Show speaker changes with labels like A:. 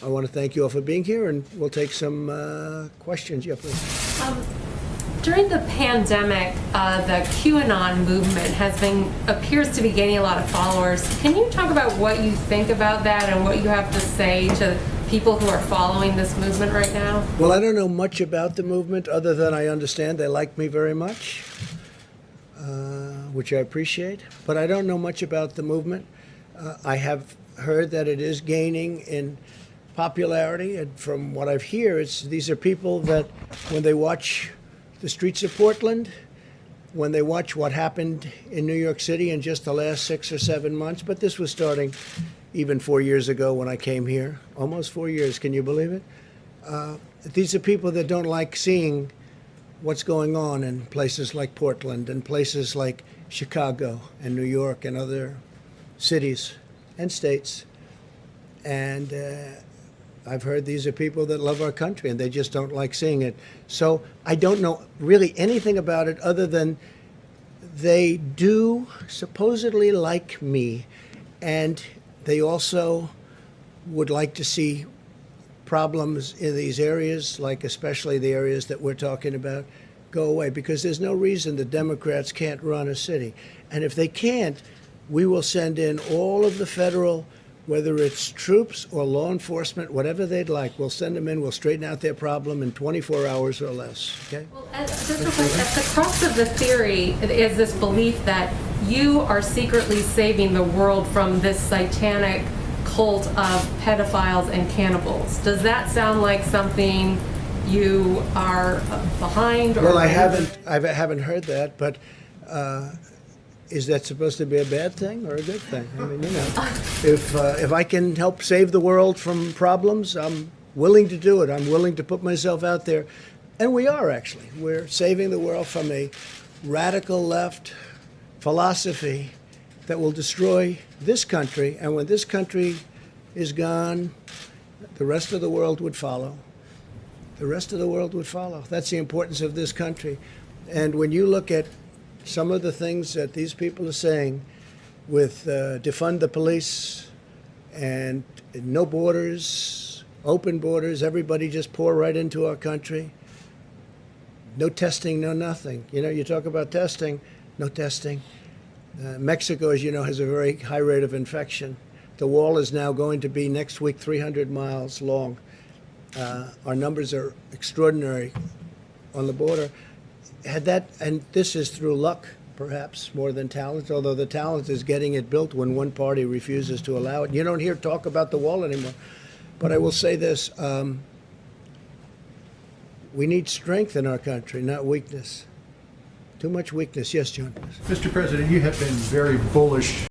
A: I want to thank you all for being here, and we'll take some questions. Yeah, please.
B: During the pandemic, the Qanon movement appears to be gaining a lot of followers. Can you talk about what you think about that and what you have to say to people who are following this movement right now?
A: Well, I don't know much about the movement other than I understand they like me very much, which I appreciate. But I don't know much about the movement. I have heard that it is gaining in popularity, and from what I've heard, these are people that when they watch the streets of Portland, when they watch what happened in New York City in just the last 6 or 7 months, but this was starting even 4 years ago when I came here, almost 4 years, can you believe it? These are people that don't like seeing what's going on in places like Portland and places like Chicago and New York and other cities and states. And I've heard these are people that love our country and they just don't like seeing it. So I don't know really anything about it other than they do supposedly like me, and they also would like to see problems in these areas, like especially the areas that we're talking about, go away, because there's no reason the Democrats can't run a city. And if they can't, we will send in all of the federal, whether it's troops or law enforcement, whatever they'd like, we'll send them in, we'll straighten out their problem in 24 hours or less, okay?
B: Well, just real quick, at the crux of the theory is this belief that you are secretly saving the world from this satanic cult of pedophiles and cannibals. Does that sound like something you are behind?
A: Well, I haven't heard that, but is that supposed to be a bad thing or a good thing? I mean, you know, if I can help save the world from problems, I'm willing to do it. I'm willing to put myself out there, and we are actually. We're saving the world from a radical left philosophy that will destroy this country, and when this country is gone, the rest of the world would follow. The rest of the world would follow. That's the importance of this country. And when you look at some of the things that these people are saying with defund the police and no borders, open borders, everybody just pour right into our country, no testing, no nothing. You know, you talk about testing, no testing. Mexico, as you know, has a very high rate of infection. The wall is now going to be next week 300 miles long. Our numbers are extraordinary on the border. And this is through luck, perhaps, more than talent, although the talent is getting it built when one party refuses to allow it. You don't hear talk about the wall anymore. But I will say this, we need strength in our country, not weakness. Too much weakness. Yes, John.
C: Mr. President, you have been very bullish